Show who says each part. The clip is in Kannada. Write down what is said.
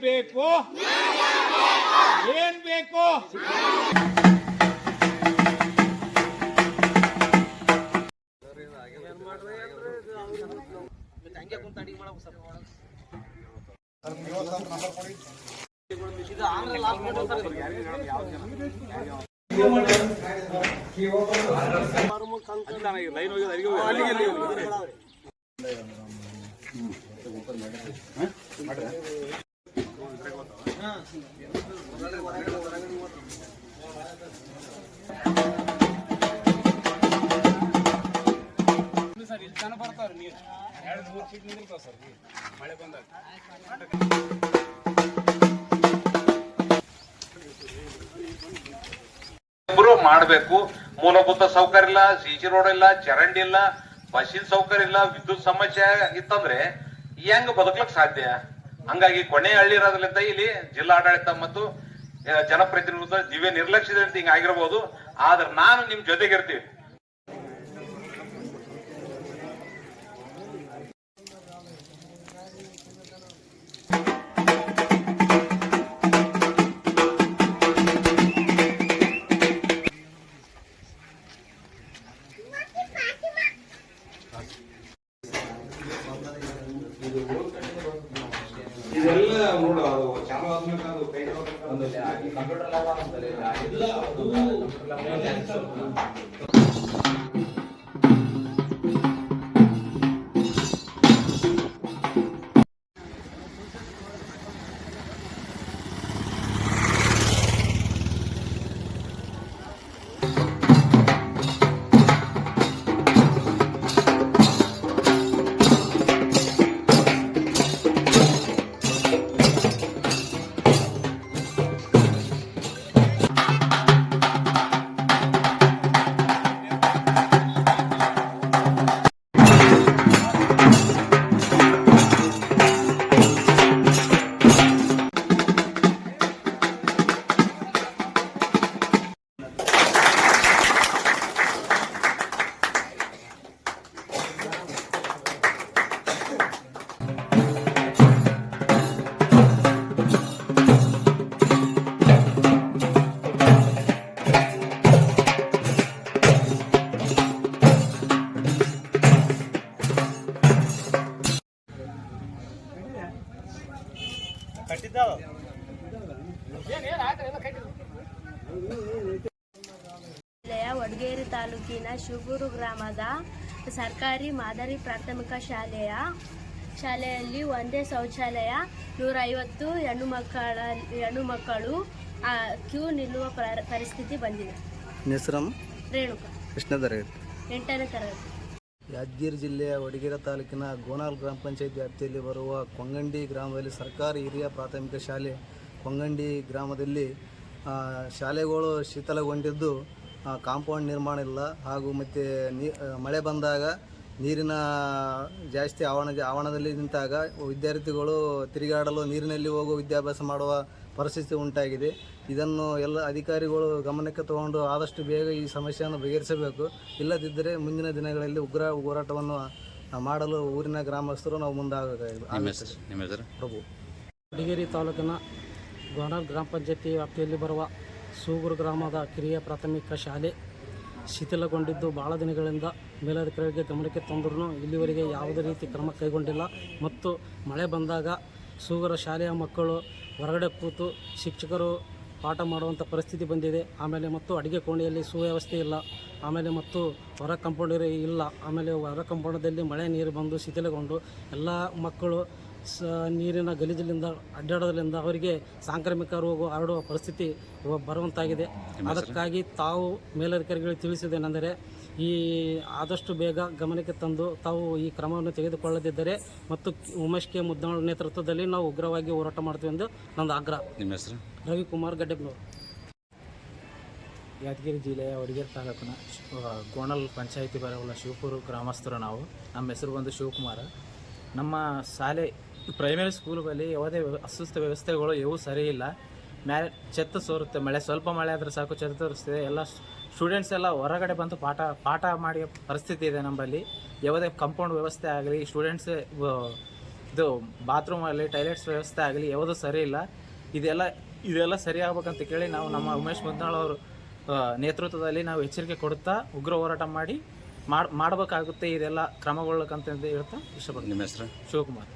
Speaker 1: ಬೇಕು. ಏನ್ ಬೇಕು? ಸರ್ ಇಲ್ಲಿ ಜನ ಬರ್ತಾವ್ರಿ ನೀರು 2-3 ಫೀಟ್ ನಿಂದಿರ್ತಾವ ಸರ್ ಮಳೆ ಬಂದಾಗ.
Speaker 2: ಮಾಡಬೇಕು. ಮೂಲಭೂತ ಸೌಕರ್ಯ ಇಲ್ಲ, ಸಿಸಿ ರೋಡ್ ಇಲ್ಲ, ಚರಂಡಿ ಇಲ್ಲ, ಬಸ್ಸಿನ ಸೌಕರ್ಯ ಇಲ್ಲ, ವಿದ್ಯುತ್ ಸಮಸ್ಯೆ ಇತ್ತಂದ್ರೆ ಹೆಂಗ್ ಬದುಕಲಕ್ ಸಾಧ್ಯ? ಹಂಗಾಗಿ ಕೊನೆ ಹಳ್ಳಿ ಇರೋದ್ರಿಂದ ಇಲ್ಲಿ ಜಿಲ್ಲಾಡಳಿತ ಮತ್ತು ಜನಪ್ರತಿನಿಧಿಗಳ ದಿವ್ಯ ನಿರ್ಲಕ್ಷ್ಯದಿಂದ ಹಿಂಗ ಆಗಿರ್ಬೋದು. ಆದ್ರೆ ನಾನು ನಿಮ್ ಜೊತೆಗಿರ್ತೀವಿ. ಇದೆಲ್ಲ ನೋಡು, ಅದು ಚಾಲು ಆದ್ಮೇಲೆ ಅದು ಕೈ ಕಂಪ್ಯೂಟರ್
Speaker 3: ವಡಗೇರಿ ತಾಲೂಕಿನ ಶಿವಪುರ ಗ್ರಾಮದ ಸರ್ಕಾರಿ ಮಾದರಿ ಪ್ರಾಥಮಿಕ ಶಾಲೆಯಲ್ಲಿ ಒಂದೇ ಶೌಚಾಲಯ, 150 ಹೆಣ್ಣು ಮಕ್ಕಳು ಕ್ಯೂ ನಿಲ್ಲುವ ಪರಿಸ್ಥಿತಿ ಬಂದಿದೆ.
Speaker 4: ಹೆಸರಮ್ಮ?
Speaker 3: ರೇಣುಕಾ.
Speaker 4: ಎಷ್ಟನೇ ತರಗತಿ?
Speaker 3: 8ನೇ ತರಗತಿ.
Speaker 4: ಯಾದಗಿರಿ ಜಿಲ್ಲೆಯ ವಡಗೇರಿ ತಾಲೂಕಿನ ಗೋನಾಲ್ ಗ್ರಾಮ ಪಂಚಾಯತ್ ವ್ಯಾಪ್ತಿಯಲ್ಲಿ ಬರುವ ಕೊಂಗಂಡಿ ಗ್ರಾಮದಲ್ಲಿ ಸರ್ಕಾರಿ ಹಿರಿಯ ಪ್ರಾಥಮಿಕ ಶಾಲೆ ಕೊಂಗಂಡಿ ಗ್ರಾಮದಲ್ಲಿ ಶಾಲೆಗಳು ಶಿಥಿಲಗೊಂಡಿದ್ದು ಕಾಂಪೌಂಡ್ ನಿರ್ಮಾಣ ಇಲ್ಲ. ಹಾಗೂ ಮತ್ತು ಮಳೆ ಬಂದಾಗ ನೀರಿನ ಜಾಸ್ತಿ ಆವರಣದಲ್ಲಿ ನಿಂತಾಗ ವಿದ್ಯಾರ್ಥಿಗಳು ತಿರುಗಾಡಲು ನೀರಿನಲ್ಲಿ ಹೋಗುವ ವಿದ್ಯಾಭ್ಯಾಸ ಮಾಡುವ ಪರಿಸ್ಥಿತಿ ಉಂಟಾಗಿದೆ. ಇದನ್ನು ಎಲ್ಲ ಅಧಿಕಾರಿಗಳು ಗಮನಕ್ಕೆ ತಗೊಂಡು ಆದಷ್ಟು ಬೇಗ ಈ ಸಮಸ್ಯೆಯನ್ನು ಬಗೆಹರಿಸಬೇಕು. ಇಲ್ಲದಿದ್ದರೆ ಮುಂದಿನ ದಿನಗಳಲ್ಲಿ ಉಗ್ರ ಹೋರಾಟವನ್ನು ಮಾಡಲು ಊರಿನ ಗ್ರಾಮಸ್ಥರು ನಾವು ಮುಂದಾಗಬೇಕಾಗಿದೆ. ಪ್ರಭು.
Speaker 5: ವಡಗೇರಿ ತಾಲೂಕಿನ ಗೋನಾಲ್ ಗ್ರಾಮ ಪಂಚಾಯತಿ ವ್ಯಾಪ್ತಿಯಲ್ಲಿ ಬರುವ ಸೂಗೂರು ಗ್ರಾಮದ ಕಿರಿಯ ಪ್ರಾಥಮಿಕ ಶಾಲೆ ಶಿಥಿಲಗೊಂಡಿದ್ದು ಭಾಳ ದಿನಗಳಿಂದ ಮೇಲಧಿಕಾರಿಗೆ ಗಮನಕ್ಕೆ ತಂದರೂ ಇಲ್ಲಿವರೆಗೆ ಯಾವುದೇ ರೀತಿ ಕ್ರಮ ಕೈಗೊಂಡಿಲ್ಲ. ಮತ್ತು ಮಳೆ ಬಂದಾಗ ಸೂಗೂರು ಶಾಲೆಯ ಮಕ್ಕಳು ಹೊರಗಡೆ ಕೂತು ಶಿಕ್ಷಕರು ಪಾಠ ಮಾಡುವಂಥ ಪರಿಸ್ಥಿತಿ ಬಂದಿದೆ. ಆಮೇಲೆ ಮತ್ತು ಅಡುಗೆ ಕೋಣೆಯಲ್ಲಿ ಸುವ್ಯವಸ್ಥೆ ಇಲ್ಲ. ಆಮೇಲೆ ಮತ್ತು ಹೊರ ಕಾಂಪೌಂಡ್ ಇಲ್ಲ. ಆಮೇಲೆ ಹೊರ ಕಾಂಪೌಂಡದಲ್ಲಿ ಮಳೆ ನೀರು ಬಂದು ಶಿಥಿಲಗೊಂಡು ಎಲ್ಲ ಮಕ್ಕಳು ನೀರಿನ ಗಲೀಜಿನಿಂದ ಅಡ್ಡಾಡೋದ್ರಿಂದ ಅವರಿಗೆ ಸಾಂಕ್ರಾಮಿಕ ರೋಗ ಹರಡುವ ಪರಿಸ್ಥಿತಿ ಬರುವಂತಾಗಿದೆ. ಅದಕ್ಕಾಗಿ ತಾವು ಮೇಲಧಿಕಾರಿಗಳಿಗೆ ತಿಳಿಸಿದ್ದೇನೆಂದರೆ ಈ ಆದಷ್ಟು ಬೇಗ ಗಮನಕ್ಕೆ ತಂದು ತಾವು ಈ ಕ್ರಮವನ್ನು ತೆಗೆದುಕೊಳ್ಳದಿದ್ದರೆ ಮತ್ತು ಉಮೇಶ್ ಕೆ ಮುದ್ದನವರ ನೇತೃತ್ವದಲ್ಲಿ ನಾವು ಉಗ್ರವಾಗಿ ಹೋರಾಟ ಮಾಡ್ತೀವಿ ಎಂದು ನಂದು ಆಗ್ರಹ.
Speaker 6: ನಿಮ್ಮ ಹೆಸರು?
Speaker 5: ರವಿಕುಮಾರ್ ಗಡ್ಡೆಬ್ನವರು.
Speaker 7: ಯಾದಗಿರಿ ಜಿಲ್ಲೆಯ ವಡಗೇರಿ ತಾಲೂಕಿನ ಗೋಣಲ್ ಪಂಚಾಯಿತಿ ಬರವಲ್ಲ ಶಿವಪುರ ಗ್ರಾಮಸ್ಥರು ನಾವು. ನಮ್ಮ ಹೆಸರು ಬಂದು ಶಿವಕುಮಾರ. ನಮ್ಮ ಶಾಲೆ ಪ್ರೈಮರಿ ಸ್ಕೂಲ್ಗಳಲ್ಲಿ ಯಾವುದೇ ಅಸ್ವಸ್ಥ ವ್ಯವಸ್ಥೆಗಳು ಇವು ಸರಿ ಇಲ್ಲ. ಮೇಲೆ ಛತ್ತು ಸೋರುತ್ತೆ, ಸ್ವಲ್ಪ ಮಳೆ ಆದರೆ ಸಾಕು ಛತ್ತು ತೋರಿಸ್ತಿದೆ. ಎಲ್ಲ ಸ್ಟೂಡೆಂಟ್ಸ್ ಎಲ್ಲ ಹೊರಗಡೆ ಬಂದು ಪಾಠ ಮಾಡಿ ಪರಿಸ್ಥಿತಿ ಇದೆ. ನಮ್ಮಲ್ಲಿ ಯಾವುದೇ ಕಾಂಪೌಂಡ್ ವ್ಯವಸ್ಥೆ ಆಗಲಿ, ಸ್ಟೂಡೆಂಟ್ಸ್ ಇದು ಬಾತ್ರೂಮಲ್ಲಿ ಟಾಯ್ಲೆಟ್ಸ್ ವ್ಯವಸ್ಥೆ ಆಗಲಿ ಯಾವುದೂ ಸರಿ ಇಲ್ಲ. ಇದೆಲ್ಲ ಸರಿ ಆಗ್ಬೇಕಂತ ಕೇಳಿ ನಾವು ನಮ್ಮ ಉಮೇಶ್ ಮುದ್ನಾಳ್ ಅವರು ನೇತೃತ್ವದಲ್ಲಿ ನಾವು ಎಚ್ಚರಿಕೆ ಕೊಡುತ್ತಾ ಉಗ್ರ ಹೋರಾಟ ಮಾಡಬೇಕಾಗುತ್ತೆ. ಇದೆಲ್ಲ ಕ್ರಮಗೊಳ್ಳಬೇಕಂತ ಹೇಳ್ತಾ ಇಷ್ಟಪಡ್ತೀನಿ.
Speaker 6: ನಿಮ್ಮ ಹೆಸರು?
Speaker 7: ಶಿವಕುಮಾರ್.